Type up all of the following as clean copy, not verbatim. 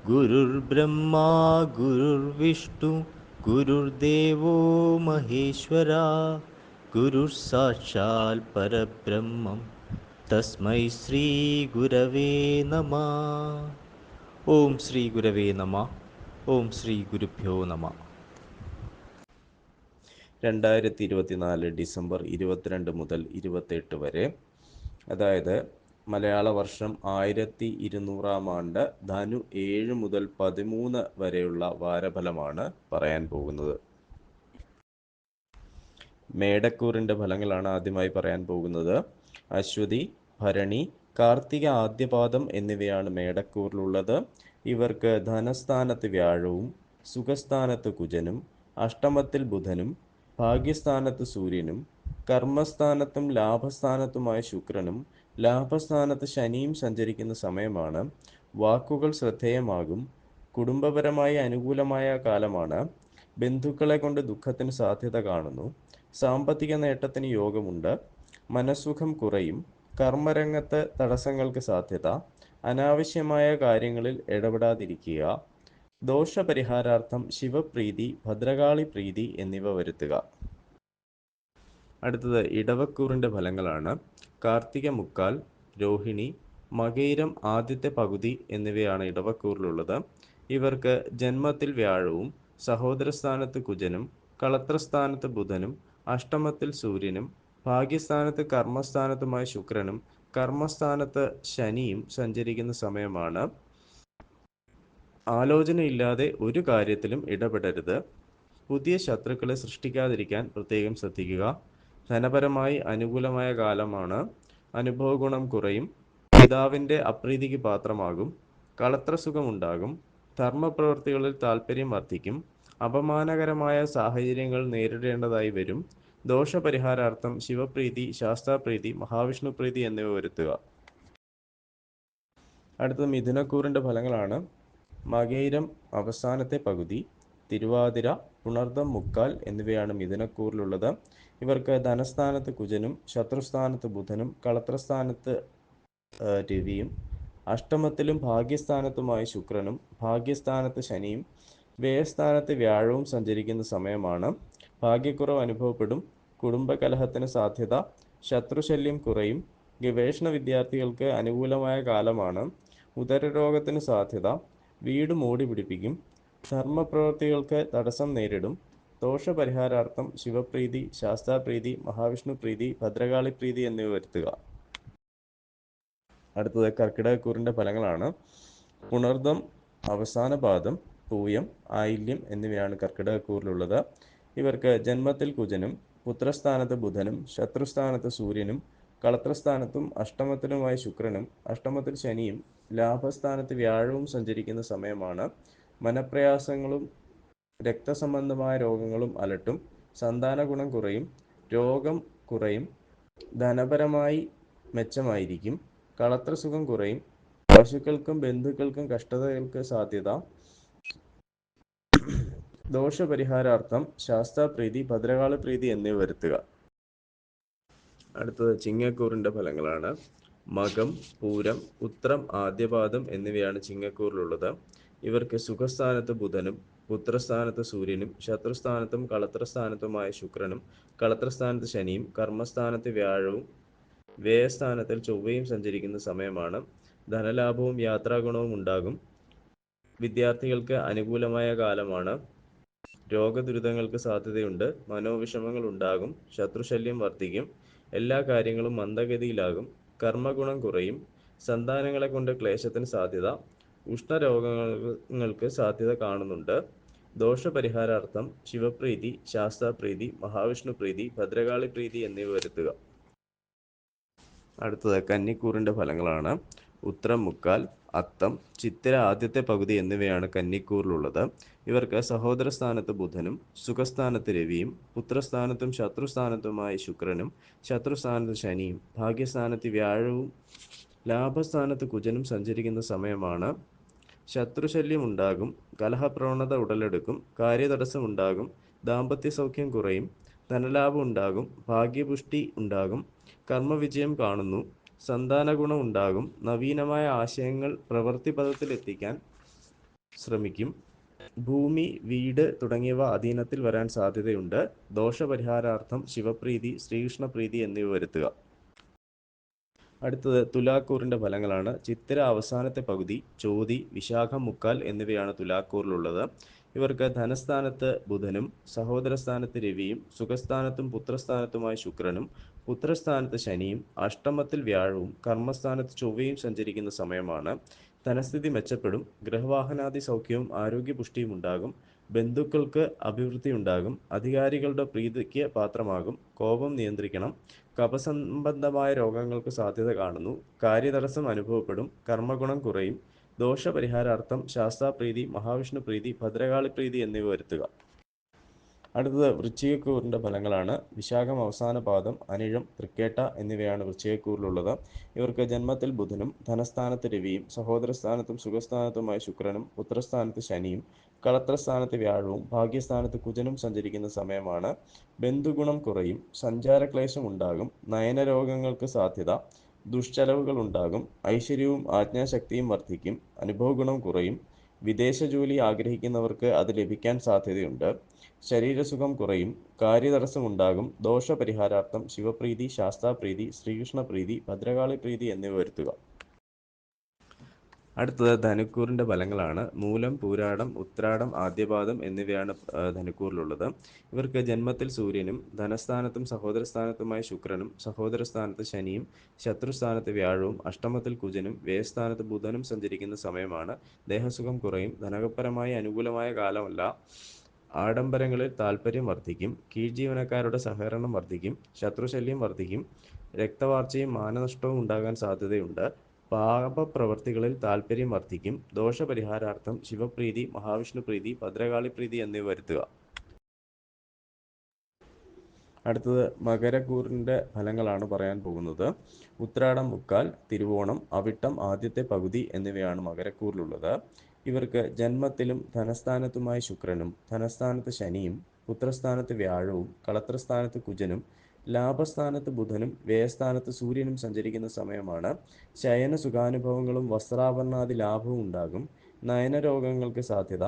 गुरुर्ब्रह्मा गुरुर्विष्णु गुरुर्देवो महेश्वरा गुरुः परब्रह्मं तस्मै श्रीगुरवे नमः. ഓം ശ്രീ ഗുരവേ നമ. ഓം ശ്രീ ഗുരുഭ്യോ നമ. 2024 ഡിസംബർ 22 മുതൽ 28 വരെ, അതായത് മലയാള വർഷം 1200 ആണ്ട് ധനു 7 മുതൽ 13 വരെയുള്ള വാരഫലമാണ് പറയാൻ പോകുന്നത്. മേടക്കൂറിൻ്റെ ഫലങ്ങളാണ് ആദ്യമായി പറയാൻ പോകുന്നത്. അശ്വതി, ഭരണി, കാർത്തിക ആദ്യപാദം എന്നിവയാണ് മേടക്കൂറിലുള്ളത്. ഇവർക്ക് ധനസ്ഥാനത്ത് വ്യാഴവും സുഖസ്ഥാനത്ത് കുജനും അഷ്ടമത്തിൽ ബുധനും ഭാഗ്യസ്ഥാനത്ത് സൂര്യനും കർമ്മസ്ഥാനത്തും ലാഭസ്ഥാനത്തുമായ ശുക്രനും ലാഭസ്ഥാനത്ത് ശനിയും സഞ്ചരിക്കുന്ന സമയമാണ്. വാക്കുകൾ ശ്രദ്ധേയമാകും. കുടുംബപരമായി അനുകൂലമായ കാലമാണ്. ബന്ധുക്കളെ കൊണ്ട് ദുഃഖത്തിന് സാധ്യത കാണുന്നു. സാമ്പത്തിക നേട്ടത്തിന് യോഗമുണ്ട്. മനസ്സുഖം കുറയും. കർമ്മരംഗത്ത് തടസ്സങ്ങൾക്ക് സാധ്യത. അനാവശ്യമായ കാര്യങ്ങളിൽ ഇടപെടാതിരിക്കുക. ദോഷപരിഹാരാർത്ഥം ശിവപ്രീതി, ഭദ്രകാളി പ്രീതി എന്നിവ വരുത്തുക. അടുത്തത് ഇടവക്കൂറിൻ്റെ ഫലങ്ങളാണ്. കാർത്തിക മുക്കാൽ, രോഹിണി, മകയിരം ആദ്യത്തെ പകുതി എന്നിവയാണ് ഇടവക്കൂറിലുള്ളത്. ഇവർക്ക് ജന്മത്തിൽ വ്യാഴവും സഹോദരസ്ഥാനത്ത് കുജനും കളത്രസ്ഥാനത്ത് ബുധനും അഷ്ടമത്തിൽ സൂര്യനും ഭാഗ്യസ്ഥാനത്ത് കർമ്മസ്ഥാനത്തുമായ ശുക്രനും കർമ്മസ്ഥാനത്ത് ശനിയും സഞ്ചരിക്കുന്ന സമയമാണ്. ആലോചനയില്ലാതെ ഒരു കാര്യത്തിലും ഇടപെടരുത്. പുതിയ ശത്രുക്കളെ സൃഷ്ടിക്കാതിരിക്കാൻ പ്രത്യേകം ശ്രദ്ധിക്കുക. ധനപരമായി അനുകൂലമായ കാലമാണ്. അനുഭവഗുണം കുറയും. പിതാവിൻ്റെ അപ്രീതിക്ക് പാത്രമാകും. കളത്രസുഖമുണ്ടാകും. ധർമ്മപ്രവൃത്തികളിൽ താൽപ്പര്യം വർദ്ധിക്കും. അപമാനകരമായ സാഹചര്യങ്ങൾ നേരിടേണ്ടതായി വരും. ദോഷപരിഹാരാർത്ഥം ശിവപ്രീതി, ശാസ്താപ്രീതി, മഹാവിഷ്ണുപ്രീതി എന്നിവ വരുത്തുക. അടുത്തത് മിഥുനക്കൂറിൻ്റെ ഫലങ്ങളാണ്. മകയിരം അവസാനത്തെ പകുതി, തിരുവാതിര, പുണർദം മുക്കാൽ എന്നിവയാണ് മിഥുനക്കൂറിലുള്ളത്. ഇവർക്ക് ധനസ്ഥാനത്ത് കുജനും ശത്രുസ്ഥാനത്ത് ബുധനും കളത്രസ്ഥാനത്ത് രവിയും അഷ്ടമത്തിലും ഭാഗ്യസ്ഥാനത്തുമായ ശുക്രനും ഭാഗ്യസ്ഥാനത്ത് ശനിയും വ്യയസ്ഥാനത്ത് വ്യാഴവും സഞ്ചരിക്കുന്ന സമയമാണ്. ഭാഗ്യക്കുറവ് അനുഭവപ്പെടും. കുടുംബകലഹത്തിന് സാധ്യത. ശത്രുശല്യം കുറയും. ഗവേഷണ വിദ്യാർത്ഥികൾക്ക് അനുകൂലമായ കാലമാണ്. ഉദരരോഗത്തിന് സാധ്യത. വീട് മോടി പിടിപ്പിക്കും. ധർമ്മപ്രവൃത്തികൾക്ക് തടസ്സം നേരിടും. ദോഷപരിഹാരാർത്ഥം ശിവപ്രീതി, ശാസ്താപ്രീതി, മഹാവിഷ്ണുപ്രീതി, ഭദ്രകാളി പ്രീതി എന്നിവ വരുത്തുക. അടുത്തത് കർക്കിടകക്കൂറിൻ്റെ ഫലങ്ങളാണ്. പുണർദം അവസാന പാദം, പൂയം, ആയില്യം എന്നിവയാണ് കർക്കിടകക്കൂറിലുള്ളത്. ഇവർക്ക് ജന്മത്തിൽ കുജനും പുത്രസ്ഥാനത്ത് ബുധനും ശത്രുസ്ഥാനത്ത് സൂര്യനും കളത്രസ്ഥാനത്തും അഷ്ടമത്തിലുമായ ശുക്രനും അഷ്ടമത്തിൽ ശനിയും ലാഭസ്ഥാനത്ത് വ്യാഴവും സഞ്ചരിക്കുന്ന സമയമാണ്. മനപ്രയാസങ്ങളും രക്തസംബന്ധമായ രോഗങ്ങളും അലട്ടും. സന്താന ഗുണം കുറയും. രോഗം കുറയും. ധനപരമായി മെച്ചമായിരിക്കും. കളത്രസുഖം കുറയും. പശുക്കൾക്കും ബന്ധുക്കൾക്കും കഷ്ടതകൾക്ക് സാധ്യത. ദോഷപരിഹാരാർത്ഥം ശാസ്താപ്രീതി, ഭദ്രകാളി പ്രീതി എന്നിവ വരുത്തുക. അടുത്തത് ചിങ്ങക്കൂറിൻ്റെ ഫലങ്ങളാണ്. മകം, പൂരം, ഉത്രം, ആദ്യപാദം എന്നിവയാണ് ചിങ്ങക്കൂറിലുള്ളത്. ഇവർക്ക് സുഖസ്ഥാനത്ത് ബുധനും പുത്രസ്ഥാനത്ത് സൂര്യനും ശത്രുസ്ഥാനത്തും കളത്രസ്ഥാനത്തുമായ ശുക്രനും കളത്രസ്ഥാനത്ത് ശനിയും കർമ്മസ്ഥാനത്ത് വ്യാഴവും വ്യയസ്ഥാനത്തിൽ ചൊവ്വയും സഞ്ചരിക്കുന്ന സമയമാണ്. ധനലാഭവും യാത്രാഗുണവും ഉണ്ടാകും. വിദ്യാർത്ഥികൾക്ക് അനുകൂലമായ കാലമാണ്. രോഗദുരിതങ്ങൾക്ക് സാധ്യതയുണ്ട്. മനോവിഷമങ്ങൾ ഉണ്ടാകും. ശത്രുശല്യം വർദ്ധിക്കും. എല്ലാ കാര്യങ്ങളും മന്ദഗതിയിലാകും. കർമ്മഗുണം കുറയും. സന്താനങ്ങളെ കൊണ്ട് ക്ലേശത്തിന് സാധ്യത. ഉഷ്ണരോഗങ്ങൾക്ക് സാധ്യത കാണുന്നുണ്ട്. ദോഷപരിഹാരാർത്ഥം ശിവപ്രീതി, ശാസ്താപ്രീതി, മഹാവിഷ്ണുപ്രീതി, ഭദ്രകാളി പ്രീതി എന്നിവ വരുത്തുക. അടുത്തത് കന്നിക്കൂറിൻ്റെ ഫലങ്ങളാണ്. ഉത്രം മുക്കാൽ, അത്തം, ചിത്തിര ആദ്യത്തെ പകുതി എന്നിവയാണ് കന്നിക്കൂറിലുള്ളത്. ഇവർക്ക് സഹോദരസ്ഥാനത്ത് ബുധനും സുഖസ്ഥാനത്ത് രവിയും പുത്രസ്ഥാനത്തും ശത്രുസ്ഥാനത്തുമായ ശുക്രനും ശത്രുസ്ഥാനത്ത് ശനിയും ഭാഗ്യസ്ഥാനത്ത് വ്യാഴവും ലാഭസ്ഥാനത്ത് കുജനും സഞ്ചരിക്കുന്ന സമയമാണ്. ശത്രുശല്യം ഉണ്ടാകും. കലഹപ്രവണത ഉടലെടുക്കും. കാര്യതടസ്സം ഉണ്ടാകും. ദാമ്പത്യ സൗഖ്യം കുറയും. ധനലാഭം ഉണ്ടാകും, ഭാഗ്യപുഷ്ടി ഉണ്ടാകും, കർമ്മവിജയം കാണുന്നു, സന്താന ഗുണം ഉണ്ടാകും, നവീനമായ ആശയങ്ങൾ പ്രവൃത്തിപഥത്തിലെത്തിക്കാൻ ശ്രമിക്കും, ഭൂമി, വീട് തുടങ്ങിയവ അധീനത്തിൽ വരാൻ സാധ്യതയുണ്ട്. ദോഷപരിഹാരാർത്ഥം ശിവപ്രീതി, ശ്രീകൃഷ്ണപ്രീതി എന്നിവ വരുത്തുക. അടുത്തത് തുലാക്കൂറിൻ്റെ ഫലങ്ങളാണ്. ചിത്തിര അവസാനത്തെ പകുതി, ചോതി, വിശാഖം മുക്കാൽ എന്നിവയാണ് തുലാക്കൂറിലുള്ളത്. ഇവർക്ക് ധനസ്ഥാനത്ത് ബുധനും സഹോദരസ്ഥാനത്ത് രവിയും സുഖസ്ഥാനത്തും പുത്രസ്ഥാനത്തുമായ ശുക്രനും പുത്രസ്ഥാനത്ത് ശനിയും അഷ്ടമത്തിൽ വ്യാഴവും കർമ്മസ്ഥാനത്ത് ചൊവ്വയും സഞ്ചരിക്കുന്ന സമയമാണ്. ധനസ്ഥിതി മെച്ചപ്പെടും, ഗൃഹവാഹനാദി സൗഖ്യവും ആരോഗ്യപുഷ്ടിയും ഉണ്ടാകും, ബന്ധുക്കൾക്ക് അഭിവൃദ്ധി ഉണ്ടാകും, അധികാരികളുടെ പ്രീതിക്ക് പാത്രമാകും, കോപം നിയന്ത്രിക്കണം, കഫസംബന്ധമായ രോഗങ്ങൾക്ക് സാധ്യത കാണുന്നു, കാര്യതടസ്സം അനുഭവപ്പെടും, കർമ്മഗുണം കുറയും, ദോഷപരിഹാരാർത്ഥം ശാസ്താപ്രീതി, മഹാവിഷ്ണുപ്രീതി, ഭദ്രകാളിപ്രീതി എന്നിവ വരുത്തുക. അടുത്തത് വൃശ്ചികക്കൂറിൻ്റെ ഫലങ്ങളാണ്. വിശാഖം അവസാന പാദം, അനിഴം, തൃക്കേട്ട എന്നിവയാണ് വൃശ്ചികക്കൂറിലുള്ളത്. ഇവർക്ക് ജന്മത്തിൽ ബുധനും ധനസ്ഥാനത്ത് രവിയും സഹോദരസ്ഥാനത്തും സുഖസ്ഥാനത്തുമായ ശുക്രനും പുത്രസ്ഥാനത്ത് ശനിയും കളത്രസ്ഥാനത്ത് വ്യാഴവും ഭാഗ്യസ്ഥാനത്ത് കുജനും സഞ്ചരിക്കുന്ന സമയമാണ്. ബന്ധുഗുണം കുറയും, സഞ്ചാരക്ലേശം ഉണ്ടാകും, നയനരോഗങ്ങൾക്ക് സാധ്യത, ദുഷ്ചെലവുകൾ ഉണ്ടാകും, ഐശ്വര്യവും ആജ്ഞാശക്തിയും വർദ്ധിക്കും, അനുഭവഗുണം കുറയും, വിദേശ ജോലി ആഗ്രഹിക്കുന്നവർക്ക് അത് ലഭിക്കാൻ സാധ്യതയുണ്ട്, ശരീരസുഖം കുറയും, കാര്യതടസ്സമുണ്ടാകും, ദോഷപരിഹാരാർത്ഥം ശിവപ്രീതി, ശാസ്താപ്രീതി, ശ്രീകൃഷ്ണപ്രീതി, ഭദ്രകാളിപ്രീതി എന്നിവ വരുത്തുക. അടുത്തത് ധനുക്കൂറിൻ്റെ ഫലങ്ങളാണ്. മൂലം, പൂരാടം, ഉത്രാടം, ആദ്യപാദം എന്നിവയാണ് ധനുക്കൂറിലുള്ളത്. ഇവർക്ക് ജന്മത്തിൽ സൂര്യനും ധനസ്ഥാനത്തും സഹോദരസ്ഥാനത്തുമായ ശുക്രനും സഹോദരസ്ഥാനത്ത് ശനിയും ശത്രുസ്ഥാനത്ത് വ്യാഴവും അഷ്ടമത്തിൽ കുജനും വ്യയസ്ഥാനത്ത് ബുധനും സഞ്ചരിക്കുന്ന സമയമാണ്. ദേഹസുഖം കുറയും, ധനപരമായി അനുകൂലമായ കാലമല്ല, ആഡംബരങ്ങളിൽ താൽപ്പര്യം വർദ്ധിക്കും, കീഴ്ജീവനക്കാരുടെ സഹകരണം വർദ്ധിക്കും, ശത്രുശല്യം വർദ്ധിക്കും, രക്തവാർച്ചയും മാനനഷ്ടവും ഉണ്ടാകാൻ സാധ്യതയുണ്ട്, പാപപ്രവൃത്തികളിൽ താൽപ്പര്യം വർദ്ധിക്കും, ദോഷപരിഹാരാർത്ഥം ശിവപ്രീതി, മഹാവിഷ്ണുപ്രീതി, ഭദ്രകാളിപ്രീതി എന്നിവ വരുത്തുക. അടുത്തത് മകരക്കൂറിൻ്റെ ഫലങ്ങളാണ് പറയാൻ പോകുന്നത്. ഉത്രാടം മുക്കാൽ, തിരുവോണം, അവിട്ടം ആദ്യത്തെ പകുതി എന്നിവയാണ് മകരക്കൂറിലുള്ളത്. ഇവർക്ക് ജന്മത്തിലും ധനസ്ഥാനത്തുമായ ശുക്രനും ധനസ്ഥാനത്ത് ശനിയും പുത്രസ്ഥാനത്ത് വ്യാഴവും കളത്രസ്ഥാനത്ത് കുജനും ലാഭസ്ഥാനത്ത് ബുധനും വ്യയസ്ഥാനത്ത് സൂര്യനും സഞ്ചരിക്കുന്ന സമയമാണ്. ശയന സുഖാനുഭവങ്ങളും വസ്ത്രാഭരണാദി ലാഭവും ഉണ്ടാകും, നയനരോഗങ്ങൾക്ക് സാധ്യത,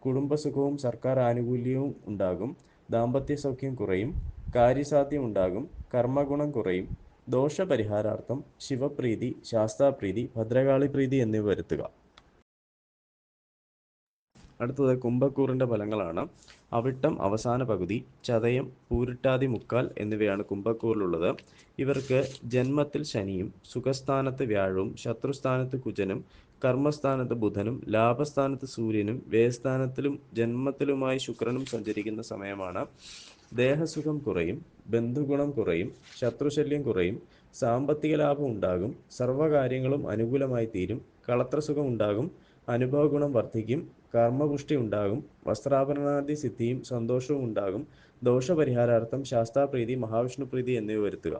കുടുംബസുഖവും സർക്കാർ ആനുകൂല്യവും ഉണ്ടാകും, ദാമ്പത്യ സൗഖ്യം കുറയും, കാര്യസാധ്യം ഉണ്ടാകും, കർമ്മഗുണം കുറയും, ദോഷപരിഹാരാർത്ഥം ശിവപ്രീതി, ശാസ്താപ്രീതി, ഭദ്രകാളിപ്രീതി എന്നിവ വരുത്തുക. അടുത്തത് കുംഭക്കൂറിൻ്റെ ഫലങ്ങളാണ്. അവിട്ടം അവസാന പകുതി, ചതയം, പൂരിട്ടാതി മുക്കാൽ എന്നിവയാണ് കുംഭക്കൂറിലുള്ളത്. ഇവർക്ക് ജന്മത്തിൽ ശനിയും സുഖസ്ഥാനത്ത് വ്യാഴവും ശത്രുസ്ഥാനത്ത് കുജനും കർമ്മസ്ഥാനത്ത് ബുധനും ലാഭസ്ഥാനത്ത് സൂര്യനും വ്യയസ്ഥാനത്തിലും ജന്മത്തിലുമായി ശുക്രനും സഞ്ചരിക്കുന്ന സമയമാണ്. ദേഹസുഖം കുറയും, ബന്ധുഗുണം കുറയും, ശത്രുശല്യം കുറയും, സാമ്പത്തിക ലാഭം ഉണ്ടാകും, സർവ്വകാര്യങ്ങളും അനുകൂലമായി തീരും, കളത്രസുഖം ഉണ്ടാകും, അനുഭവഗുണം വർദ്ധിക്കും, കർമ്മപുഷ്ടി ഉണ്ടാകും, വസ്ത്രാഭരണാദി സിദ്ധിയും സന്തോഷവും ഉണ്ടാകും, ദോഷപരിഹാരാർത്ഥം ശാസ്താപ്രീതി, മഹാവിഷ്ണുപ്രീതി എന്നിവ വരുത്തുക.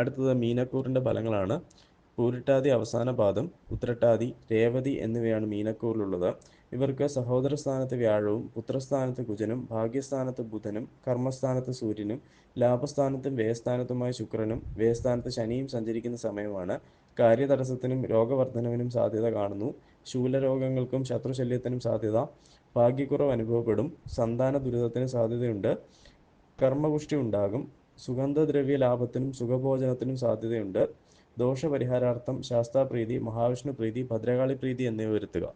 അടുത്തത് മീനക്കൂറിൻ്റെ ഫലങ്ങളാണ്. പൂരിട്ടാതി അവസാന പാദം, ഉത്രട്ടാതി, രേവതി എന്നിവയാണ് മീനക്കൂറിലുള്ളത്. ഇവർക്ക് സഹോദരസ്ഥാനത്ത് വ്യാഴവും പുത്രസ്ഥാനത്ത് കുജനും ഭാഗ്യസ്ഥാനത്ത് ബുധനും കർമ്മസ്ഥാനത്ത് സൂര്യനും ലാഭസ്ഥാനത്തും വ്യയസ്ഥാനത്തുമായ ശുക്രനും വ്യയസ്ഥാനത്ത് ശനിയും സഞ്ചരിക്കുന്ന സമയമാണ്. കാര്യതടസ്സത്തിനും രോഗവർദ്ധനവിനും സാധ്യത കാണുന്നു, ശൂലരോഗങ്ങൾക്കും ശത്രുശല്യത്തിനും സാധ്യത, ഭാഗ്യക്കുറവ് അനുഭവപ്പെടും, സന്താന ദുരിതത്തിന് സാധ്യതയുണ്ട്, കർമ്മപുഷ്ടി ഉണ്ടാകും, സുഗന്ധദ്രവ്യ ലാഭത്തിനും സുഖഭോജനത്തിനും സാധ്യതയുണ്ട്, ദോഷപരിഹാരാർത്ഥം ശാസ്താപ്രീതി, മഹാവിഷ്ണുപ്രീതി, ഭദ്രകാളിപ്രീതി എന്നിവ വരുത്തുക.